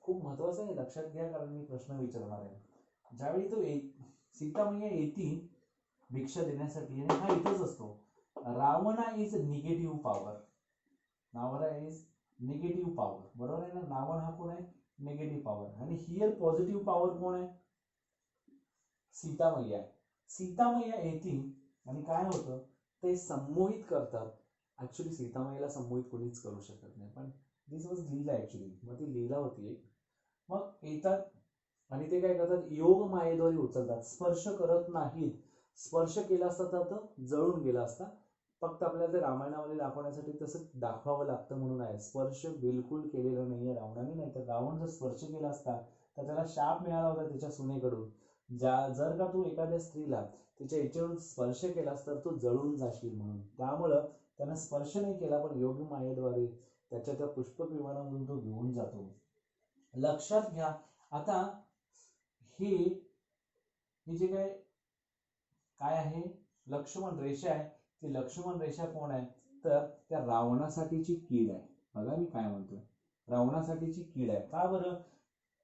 खूप महत्वाचं आहे, लक्षात घ्या, कारण मी प्रश्न विचारणार आहे. ज्यावेळी तो सीतामैया येती भिक्षा देण्यासाठी, आणि हा इथंच असतो. रावणा इज निगेटिव्ह पॉवर, बरोबर आहे ना. रावण हा कोण आहे, निगेटिव्ह पॉवर. आणि हिअर पॉझिटिव्ह पॉवर कोण आहे, सीतामैया. सीतामैया येती आणि काय होतं, ते संमोहित करतात. ऍक्च्युली सीतामैयाला संमोहित कोणीच करू शकत नाही, पण दिस वॉज लीला ऍक्च्युली. मग ती लीला होती एक. मग येतात आणि ते काय करतात, योग मायेद्वारे उचलतात, स्पर्श करत नाहीत. स्पर्श केला असता तर जळून गेला असता. फक्त आपल्याला ते रामायणामध्ये दाखवण्यासाठी तसं दाखवावं लागतं म्हणून आहे. स्पर्श बिलकुल केलेला नाहीये रावणाने, नाही तर रावण जर स्पर्श केला असता तर त्याला शाप मिळाला होता त्याच्या सुनेकडून, जर का तू एखाद्या स्त्रीला तिच्या इच्छेवरून स्पर्श केलास तर तू जळून जाशील म्हणून. त्यामुळं त्यानं स्पर्श नाही केला, पण योग मायेद्वारे त्याच्या त्या पुष्पक विमानामधून तो घेऊन जातो. लक्षात घ्या. आता ही जे काय आहे, लक्ष्मण रेषा आहे. ती लक्ष्मण रेषा कोण आहे, तर त्या रावणासाठीची कीड आहे. बघा मी काय म्हणतोय, रावणासाठीची कीड आहे. का बरं?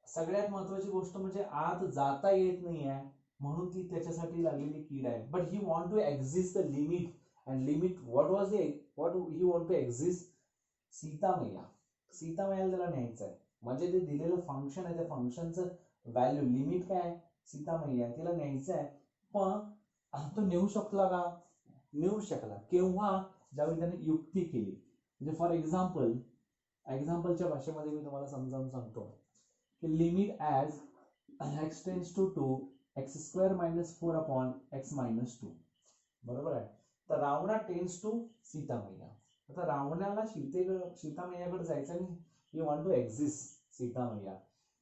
सगळ्यात महत्वाची गोष्ट म्हणजे आत जाता येत नाही आहे, म्हणून ती त्याच्यासाठी लागलेली कीड आहे. But he want to exist the limit, and limit what was the what he want to exist? Sitamaiya. सीतामैयाला त्याला न्यायचं आहे, म्हणजे ते दिलेलं फंक्शन आहे, त्या फंक्शनचं व्हॅल्यू लिमिट काय आहे? सीतामैया, तिला न्यायचं आहे. पण तो नेऊ शकला का? नेऊ शकला. केव्हा? ज्यावेळी त्याने युक्ती केली. म्हणजे फॉर एक्झाम्पलच्या भाषेमध्ये मी तुम्हाला समजावून सांगतो की limit as x tends to 2 x² - 4 upon x - 2. बरोबर आहे. तर रावणा टेन्स टू सीतामैया. आता रावणाला सीतामैयाकडे जायचं आणि ही वॉन्ट टू एक्झिस्ट सीतामैया.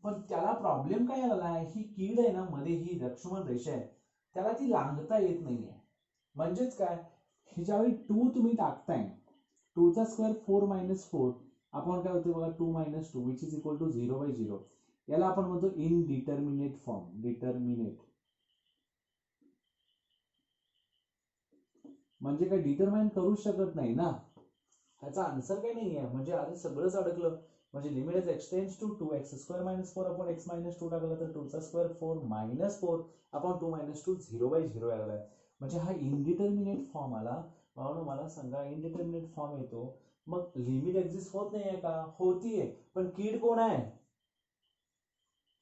पण त्याला प्रॉब्लेम काय आला आहे? ही कीड आहे ना मध्ये, ही लक्ष्मण रेषा आहे, त्याला ती लांघता येत नाहीये. म्हणजेच काय? ही ज्यावेळी 2 तुम्ही टाकताय, 2चा स्क्वेअर 4 - 4 आपण काय होते बघा, 2 - 2 विच इज इक्वल टू 0/0. याला आपण म्हणतो इनडिटर्मिनेट फॉर्म. डिटर्मिनेट म्हणजे काय? डिटरमाइन करू शकत नाही ना, ह्याचा आन्सर काही नाही आहे. म्हणजे आधी सगळंच अडकलं. म्हणजे limit X tends to 2 x² - 4 upon x - 2 टाकलं तर 2चा स्क्वेअर 4 - 4 अपॉन 2 - 2 0/0 आला. म्हणजे हा इनडिटर्मिनेट फॉर्म आला. म्हणून मला सांगा, इनडिटर्मिनेट फॉर्म येतो, मग लिमिट एक्झिस्ट होत नाहीये का? होतीये. पण कीड कोण आहे?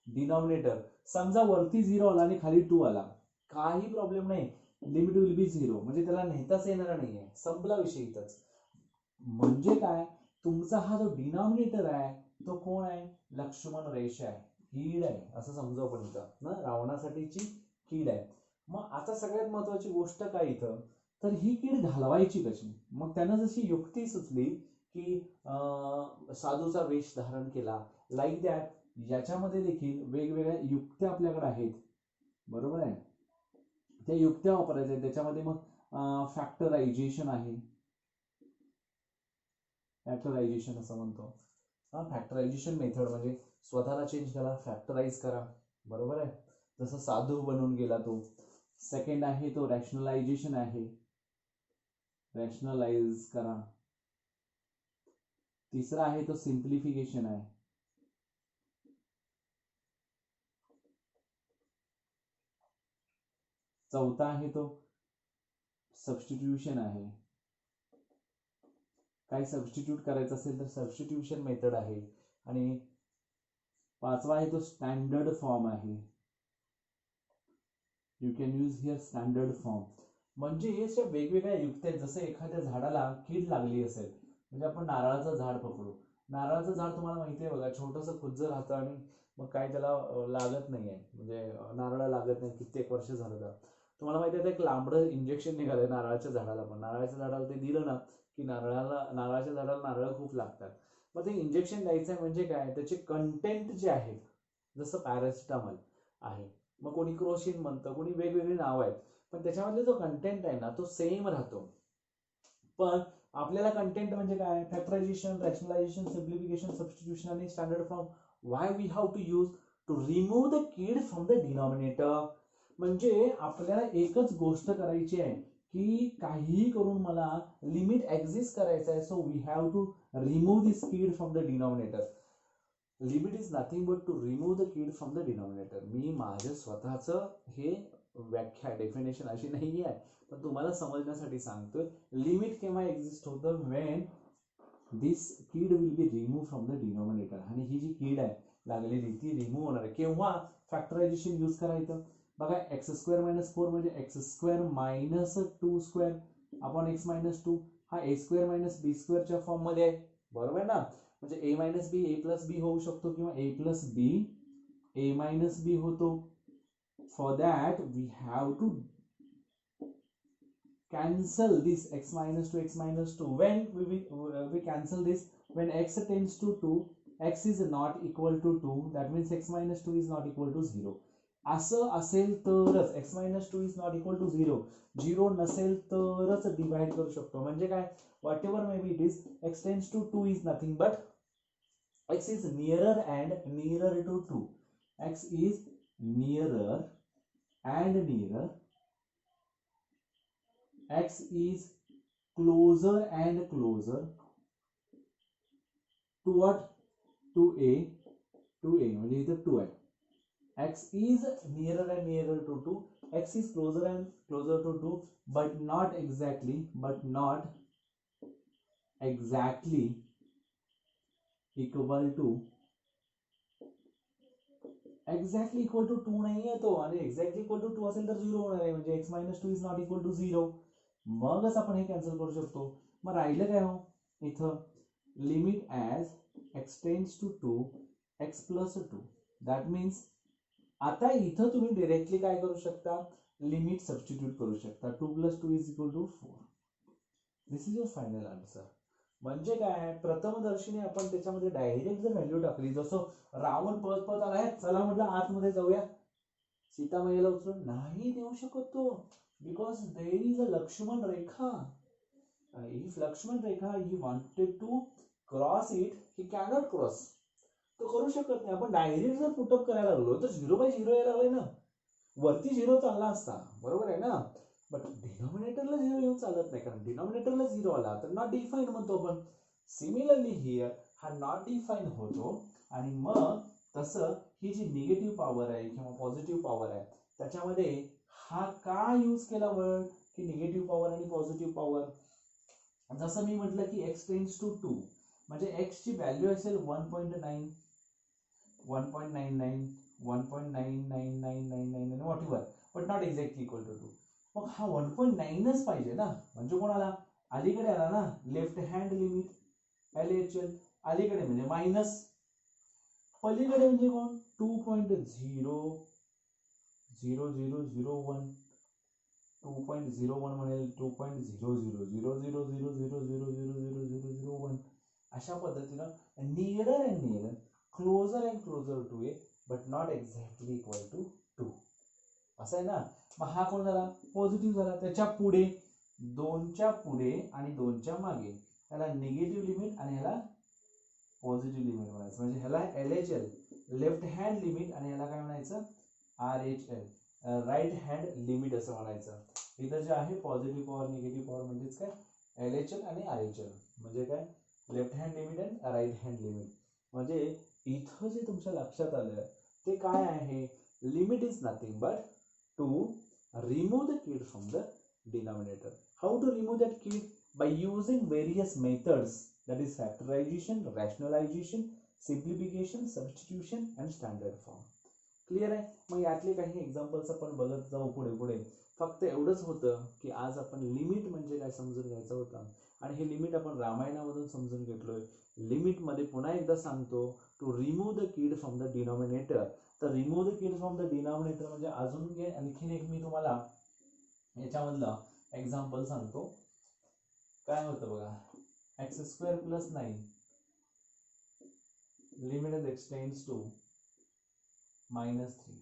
डिनॉमिनेटर. समजा वरती 0 आला आणि खाली 2 आला, काही प्रॉब्लेम नाही, लिमिट विल बी 0. म्हणजे त्याला नेताच येणार नाहीये. संपला विषय इथंच. म्हणजे काय? तुमचा हा जो डिनॉमिनेटर आहे तो कोण आहे? लक्ष्मण रेषा आहे, कीड आहे, असं समजू आपण इथं ना, रावणासाठीची कीड आहे. मग आता सगळ्यात महत्वाची गोष्ट काय इथं? तर ही कीड घालवायची कशी? मग त्यानं जशी युक्ती सुचली की साधूचा वेश धारण केला, लाईक दॅट. याच्यामध्ये देखील वेगवेगळ्या युक्त्या आपल्याकडे आहेत. बरोबर आहे. त्या युक्त्या वापरायच्या. त्याच्यामध्ये मग फॅक्टरायझेशन आहे. फॅक्टरायझेशन असं म्हणतो. फॅक्टरायझेशन मेथड म्हणजे स्वतःला चेंज करा, फॅक्टराइज करा. बरोबर आहे. जसं साधू बनून गेला तो. सेकंड आहे तो रॅशनलायझेशन आहे, रॅशनलाइज करा. तिसरा आहे तो सिम्प्लिफिकेशन आहे. चौथा आहे तो सबस्टिट्यूशन आहे. काही सबस्टिट्यूट करायचं असेल तर सबस्टिट्यूशन मेथड आहे. आणि पाचवा आहे तो स्टँडर्ड फॉर्म आहे. You can use here standard form. म्हणजे हे अशा वेगवेगळ्या युक्त्या आहेत. जसं एखाद्या झाडाला कीड लागली असेल, म्हणजे आपण नारळाचं झाड पकडू. नारळाचं झाड तुम्हाला माहिती आहे बघा, छोटंसं खुज्ज राहतं आणि मग काय त्याला लागत नाहीये, म्हणजे नारळ लागत नाही कित्येक वर्ष झालं तर. तुम्हाला माहिती आहे, एक लांबडं इंजेक्शन निघालंय नारळाच्या झाडाला. पण नारळाच्या झाडाला ते दिलं ना की नारळाच्या झाडाला नारळ खूप लागतात. मग ते इंजेक्शन द्यायचं म्हणजे काय? त्याचे कंटेंट जे आहेत, जसं पॅरासिटामॉल आहे, मग कोणी क्रोसिन म्हणतं, कोणी वेगवेगळी नाव आहेत, पण त्याच्यामधले जो कंटेंट आहे ना तो सेम राहतो. पण आपल्याला कंटेंट म्हणजे काय? फॅक्टरायझेशन, रॅशनलायझेशन, सिम्प्लिफिकेशन, सबस्टिट्यूशन आणि standard form. Why we have to use to remove the कीड फ्रॉम द डिनॉमिनेटर. म्हणजे आपल्याला एकच गोष्ट करायची आहे की काहीही करून मला लिमिट एक्झिस्ट करायचं आहे. So we have to remove this कीड from the denominator. Limit is nothing but to remove the कीड फ्रॉम द डिनॉमिनेटर. मी माझं स्वतःचं हे व्याख्या डेफिनेशन अशी नाही आहे, पण तुम्हाला समजण्यासाठी सांगतोय. लिमिट केव्हा एक्झिस्ट होतं? वेन दिस कीड will be remove from the denominator. आणि ही जी कीड आहे लागलेली ती रिमूव्ह होणार आहे. केव्हा? फॅक्टरायझेशन यूज करायचं. बघा, x² - 4 म्हणजे x² - 2 स्क्वेअर अपॉन x - 2. हा a² - b² च्या फॉर्म मध्ये आहे. बरोबर आहे ना. म्हणजे a - b a+b होऊ शकतो, किंवा a+b a - b होतो. For that we have to cancel this x - 2 x - 2. When we cancel this, when x tends to 2, x is not equal to 2, that means x - 2 is not equal to 0. असं असेल तरच x - 2 is not equal to 0. 0 नसेल तरच divide करू शकतो. म्हणजे काय? What ever may be it is, x tends to 2 is nothing but x is nearer and nearer to 2. X is nearer and nearer. X is closer and closer to what? 2a म्हणजे इथं 2 आहे. x is nearer and nearer to 2, x is closer and closer to 2, but not exactly equal to exactly equal to 2 नाही आहे तो, आणि exactly equal to 2 असेल तर 0 होणार आहे, म्हणजे x - 2 is not equal to 0. मगच आपण हे कॅन्सल करू शकतो. मग राहिलं काय हो इथं, limit as x tends to 2 x plus 2. That means आता इथं तुम्ही डायरेक्टली काय करू शकता, लिमिट सबस्टिट्यूट करू शकता. 2 + 2 is equal to 4. This is your final answer. म्हणजे काय, प्रथमदर्शनी आपण त्याच्यामध्ये डायरेक्ट जर व्हॅल्यू टाकली, जसं रावण पळत पळत आलाय, चला म्हटलं आतमध्ये जाऊया, सीतामाईला उचलून नाही देऊ शकत तो, because there is a Lakshman Rekha. If Lakshman Rekha he wanted to cross it, he cannot cross, तो करू शकत नाही. आपण डायरेक्ट जर पुटअप करायला लागलो तर 0/0 यायला लागलाय ना, वरती 0 चालला असता, बरोबर आहे ना, बट डिनॉमिनेटरला 0 येऊन चालत नाही, कारण डिनॉमिनेटरला 0 आला तर नॉट डिफाईन म्हणतो आपण. सिमिलरली हिअर हा नॉट डिफाईन होतो, आणि मग तसं ही जी निगेटिव्ह पॉवर आहे किंवा पॉझिटिव्ह पॉवर आहे त्याच्यामध्ये हा का यूज केला वर्ड, की निगेटिव्ह पॉवर आणि पॉझिटिव्ह पॉवर. जसं मी म्हटलं की x टेंड्स टू 2 म्हणजे x ची व्हॅल्यू असेल 1.9, 1.99, 1.99999 whatever, but not exactly equal to 2. मग हा 1.9च पाहिजे ना, म्हणजे कोणाला अलीकडे आला ना, लेफ्ट हँड लिमिट LHL, अलीकडे म्हणजे मायनस, पलीकडे म्हणजे कोण 2.00001, 2.01 म्हणेल 2.000000000001, अशा पद्धतीनं nearer and nearer, closer and closer to a, but not exactly equal to 2 असं आहे ना. मग हा कोण झाला, पॉझिटिव्ह झाला. त्याच्या पुढे 2च्या पुढे आणि 2च्या मागे, त्याला निगेटिव्ह लिमिट आणि ह्याला पॉझिटिव्ह लिमिट म्हणायचं, म्हणजे ह्याला LHL लेफ्ट हँड लिमिट आणि ह्याला काय म्हणायचं RHL राईट हँड लिमिट असं म्हणायचं. इथं जे आहे पॉझिटिव्ह पॉवर निगेटिव्ह पॉवर म्हणजेच काय LHL आणि RHL, म्हणजे काय लेफ्ट हँड लिमिट आणि राईट हँड लिमिट. म्हणजे इथं जे तुमच्या लक्षात आलं ते काय आहे, limit is nothing but to remove the kid from the denominator. How to remove that kid, by using various methods, that is factorization, rationalization, simplification, substitution and standard form. Clear आहे. मग यातले काही एक्झाम्पल्स आपण बघत जाऊ पुढे पुढे. फक्त एवढंच होतं की आज आपण लिमिट म्हणजे काय समजून घ्यायचं होतं, आणि हे लिमिट आपण रामायणामधून समजून घेतलोय. लिमिट मध्ये पुन्हा एकदा सांगतो, to remove the kid from the denominator. तर remove the kid from the denominator म्हणजे अजून आणखीन एक मी तुम्हाला याच्यामधलं एक्झाम्पल सांगतो. काय होतं बघा, x² + 9 limit is x tends to -3.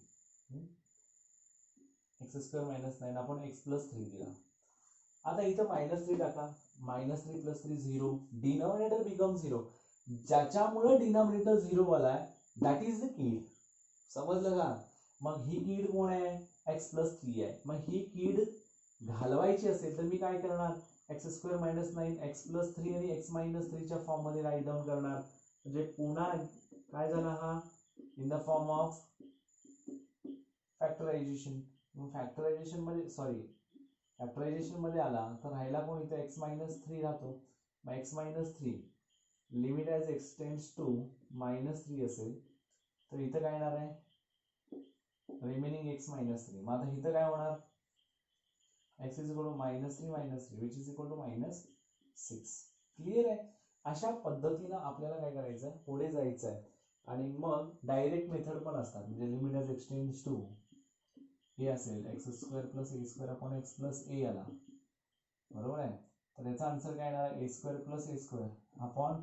x² - 9 आपण x + 3 दिला. आता इथं -3 टाका, -3 + 3 0, डिनॉमिनेटर बिकम 0. ज्याच्यामुळे डिनॉमिनेटर 0 आलाय दॅट इज द कीड. समजलं का. मग ही कीड कोण आहे, x + 3 आहे. मग ही कीड घालवायची असेल तर मी काय करणार, x² - 9 x + 3 आणि x - 3 च्या फॉर्म मध्ये राईट डाऊन करणार. म्हणजे पुन्हा काय झाला, हा in the form of factorisation. Factorisation मध्ये आला तर राहिला कोण इथे x - 3 राहतो. मग x - 3 limit as extends to -3 असेल तर इथं काय येणार आहे, रिमेनिंग x - 3. मग आता इथं काय होणार, x is equal to -3 which is equal to -6. Clear आहे. अशा पद्धतीनं आपल्याला काय करायचं आहे, पुढे जायचं आहे. आणि मग डायरेक्ट मेथड पण असतात, म्हणजे लिमिट ॲज एक्सटेंड्स टू हे असेल x² + a² upon x + a आला, बरोबर आहे. तर याचा आन्सर काय येणार, a² + a² upon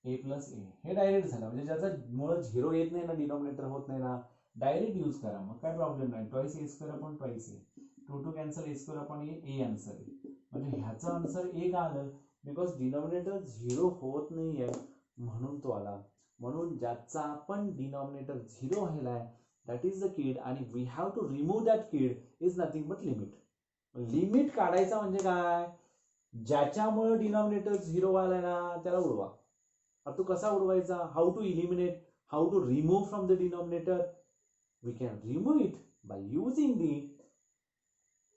a + a. हे डायरेक्ट झालं, म्हणजे ज्याचा मुळे 0 येत नाही ना, डिनॉमिनेटर होत नाही ना, डायरेक्ट यूज करा, मग काय प्रॉब्लेम नाही. 2a² upon 2a, 2 cancel, a² upon a answer. म्हणजे ह्याचं आन्सर a का आलं, बिकॉज डिनॉमिनेटर 0 होत नाहीये म्हणून तो आला. म्हणून ज्याचा आपण डिनॉमिनेटर 0 व्हायलाय दॅट इज द कीड, आणि we have to remove that कीड is nothing but limit. Limit काढायचा म्हणजे काय, ज्याच्यामुळे डिनॉमिनेटर 0 व्हायलाय ना त्याला उडवा, तो कसा उडवायचा, how to eliminate, how to remove from the denominator. We can remove it by using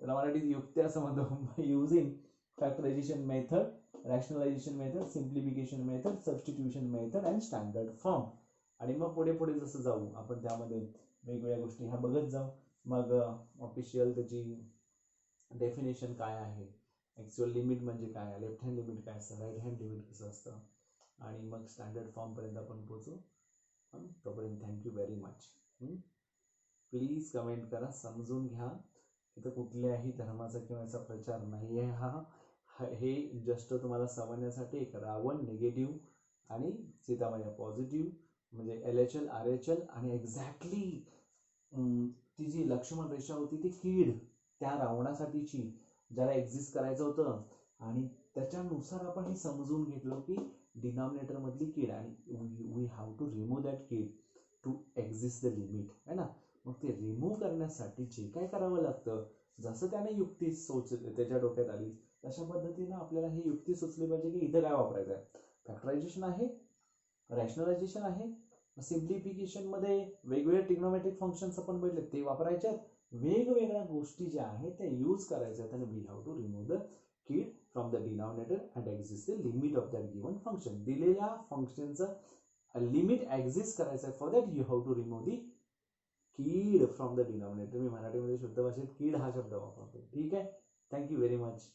त्याला मराठीत युक्ती असं म्हणतो, by using factorisation method, rationalisation method, simplification method, substitution method and standard form. आणि मग पुढे पुढे जसं जाऊ आपण त्यामध्ये वेगवेगळ्या गोष्टी ह्या बघत जाऊ. मग ऑफिशियल त्याची डेफिनेशन काय आहे, ॲक्च्युअल लिमिट म्हणजे काय, लेफ्ट हँड लिमिट काय असतं, राईट हँड लिमिट कसं असतं, आणि मग स्टँडर्ड फॉर्मपर्यंत आपण पोहोचू. तोपर्यंत thank you very much. Please comment करा, समजून घ्या. इथं कुठल्याही धर्माचा किंवा याचा प्रचार नाही आहे. हे जस्ट तुम्हाला समजण्यासाठी एक रावण निगेटिव्ह आणि सीतामाया पॉझिटिव्ह, म्हणजे LHL RHL, आणि एक्झॅक्टली ती जी लक्ष्मण रेषा होती ती कीड त्या रावणासाठीची, ज्याला एक्झिस्ट करायचं होतं, आणि त्याच्यानुसार आपण हे समजून घेतलं की डिनॉमिनेटर मधली कीड, आणि we have to remove that kid to exist the limit, है ना. मग ते रिमूव्ह करण्यासाठी जे काय करावं लागतं, जसं त्याने युक्ती त्याच्या डोक्यात आली तशा पद्धतीनं आपल्याला ही युक्ती सुचली पाहिजे की इथं काय वापरायचं आहे. फॅक्टरायझेशन आहे, रॅशनलायझेशन आहे, सिम्प्लिफिकेशन मध्ये वेगवेगळे ट्रिग्नोमेट्रिक फंक्शन्स आपण बघितले ते वापरायचे आहेत, वेगवेगळ्या गोष्टी ज्या आहेत त्या यूज करायच्या आहेत, आणि we have to remove the कीड from the denominator and exist the limit of that given function. दिलेल्या फंक्शनचं लिमिट एक्झिस्ट करायचं आहे, for that you have to remove the कीड फ्रॉम द डिनॉमिनेटर. मी मराठीमध्ये शुद्ध भाषेत कीड हा शब्द वापरतो. ठीक आहे, थँक्यू व्हेरी मच.